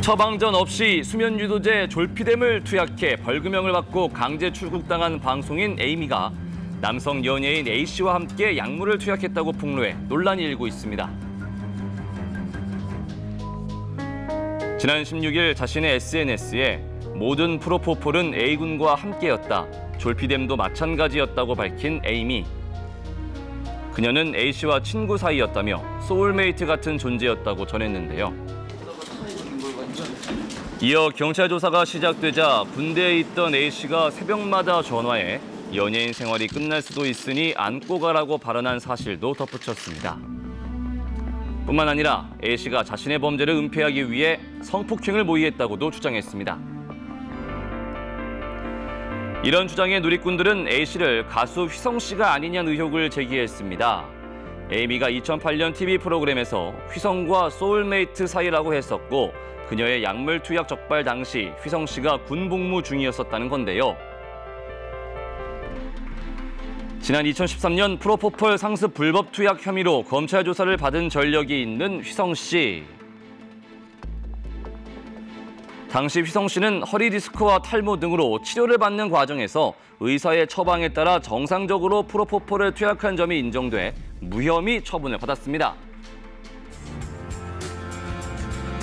처방전 없이 수면유도제 졸피뎀을 투약해 벌금형을 받고 강제 출국당한 방송인 에이미가 남성 연예인 A씨와 함께 약물을 투약했다고 폭로해 논란이 일고 있습니다. 지난 16일 자신의 SNS에 모든 프로포폴은 A군과 함께였다. 졸피뎀도 마찬가지였다고 밝힌 에이미. 그녀는 A씨와 친구 사이였다며 소울메이트 같은 존재였다고 전했는데요. 이어 경찰 조사가 시작되자 군대에 있던 A씨가 새벽마다 전화해 연예인 생활이 끝날 수도 있으니 안고 가라고 발언한 사실도 덧붙였습니다. 뿐만 아니라 A씨가 자신의 범죄를 은폐하기 위해 성폭행을 모의했다고도 주장했습니다. 이런 주장에 누리꾼들은 A씨를 가수 휘성씨가 아니냐는 의혹을 제기했습니다. 에이미가 2008년 TV 프로그램에서 휘성과 소울메이트 사이라고 했었고 그녀의 약물 투약 적발 당시 휘성씨가 군 복무 중이었었다는 건데요. 지난 2013년 프로포폴 상습 불법 투약 혐의로 검찰 조사를 받은 전력이 있는 휘성씨. 당시 휘성씨는 허리 디스크와 탈모 등으로 치료를 받는 과정에서 의사의 처방에 따라 정상적으로 프로포폴을 투약한 점이 인정돼 무혐의 처분을 받았습니다.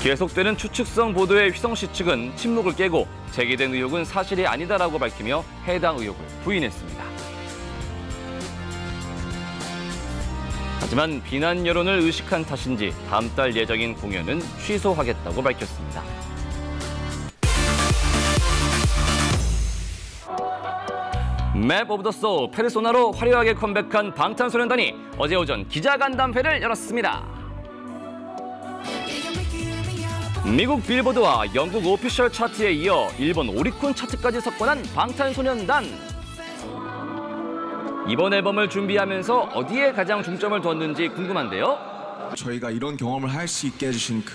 계속되는 추측성 보도에 휘성씨 측은 침묵을 깨고 제기된 의혹은 사실이 아니다라고 밝히며 해당 의혹을 부인했습니다. 하지만 비난 여론을 의식한 탓인지 다음 달 예정인 공연은 취소하겠다고 밝혔습니다. 맵 오브 더 소울 페르소나로 화려하게 컴백한 방탄소년단이 어제 오전 기자간담회를 열었습니다. 미국 빌보드와 영국 오피셜 차트에 이어 일본 오리콘 차트까지 석권한 방탄소년단. 이번 앨범을 준비하면서 어디에 가장 중점을 두었는지 궁금한데요. 저희가 이런 경험을 할 수 있게 해주신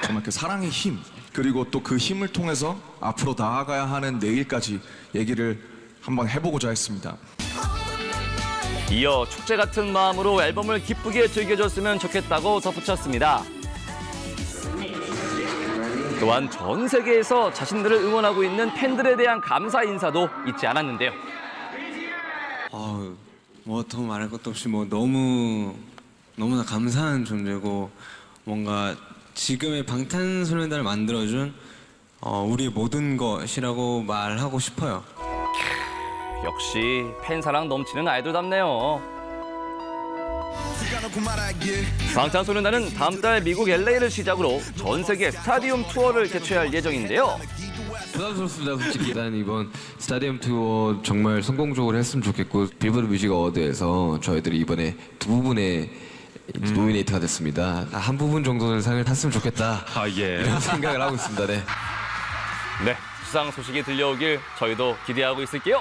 정말 그 사랑의 힘, 그리고 또 그 힘을 통해서 앞으로 나아가야 하는 내일까지 얘기를 한번 해보고자 했습니다. 이어 축제 같은 마음으로 앨범을 기쁘게 즐겨줬으면 좋겠다고 덧붙였습니다. 또한 전 세계에서 자신들을 응원하고 있는 팬들에 대한 감사 인사도 잊지 않았는데요. 뭐 더 말할 것도 없이 너무나 감사한 존재고 뭔가 지금의 방탄소년단을 만들어준 우리의 모든 것이라고 말하고 싶어요. 역시 팬사랑 넘치는 아이돌답네요. 방탄소년단은 다음 달 미국 LA를 시작으로 전 세계 스타디움 투어를 개최할 예정인데요. 부담스럽습니다, 솔직히. 일단 이번 스타디움 투어 정말 성공적으로 했으면 좋겠고 빌보드 뮤직 어워드에서 저희들이 이번에 두 부분에 노미네이트가 됐습니다. 한 부분 정도는 상을 탔으면 좋겠다. 이런 생각을 하고 있습니다. 네. 네, 수상 소식이 들려오길 저희도 기대하고 있을게요.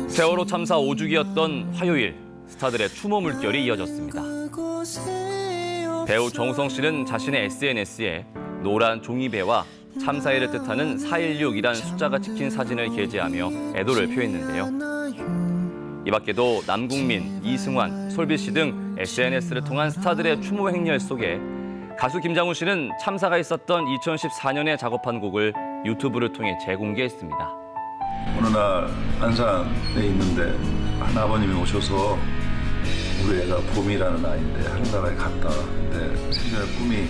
세월호 참사 5주기였던 화요일, 스타들의 추모 물결이 이어졌습니다. 배우 정우성 씨는 자신의 SNS에 노란 종이배와 참사일을 뜻하는 416이란 숫자가 찍힌 사진을 게재하며 애도를 표했는데요. 이 밖에도 남궁민, 이승환, 솔비 씨 등 SNS를 통한 스타들의 추모 행렬 속에 가수 김장훈 씨는 참사가 있었던 2014년에 작업한 곡을 유튜브를 통해 재공개했습니다. 어느 날 안산에 있는데 한 아버님이 오셔서 우리 애가 봄이라는 아이인데 하늘나라에 갔다. 근데 생전에 꿈이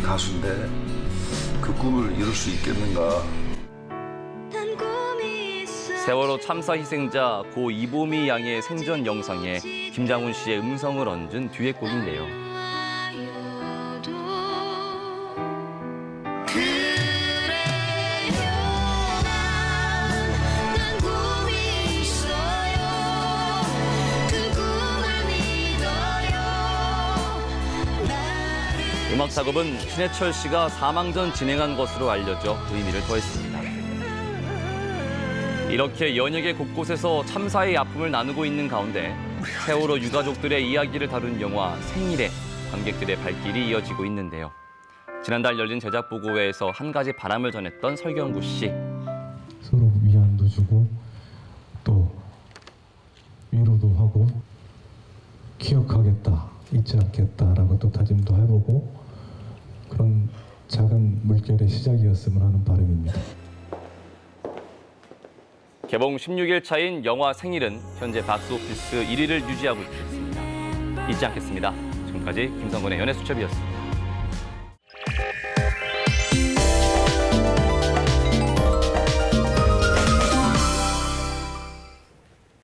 가수인데 그 꿈을 이룰 수 있겠는가. 세월호 참사 희생자 고 이보미 양의 생전 영상에 김장훈 씨의 음성을 얹은 듀엣곡인데요. 음악 작업은 신해철 씨가 사망 전 진행한 것으로 알려져 의미를 더했습니다. 이렇게 연예계 곳곳에서 참사의 아픔을 나누고 있는 가운데 세월호 유가족들의 이야기를 다룬 영화 생일에 관객들의 발길이 이어지고 있는데요. 지난달 열린 제작 보고회에서 한 가지 바람을 전했던 설경구 씨. 서로 위안도 주고 또 위로도 하고 기억하겠다, 잊지 않겠다라고 또 다짐도 해보고 그런 작은 물결의 시작이었으면 하는 바람입니다. 개봉 16일 차인 영화 생일은 현재 박스오피스 1위를 유지하고 있습니다. 잊지 않겠습니다. 지금까지 김성근의 연예수첩이었습니다.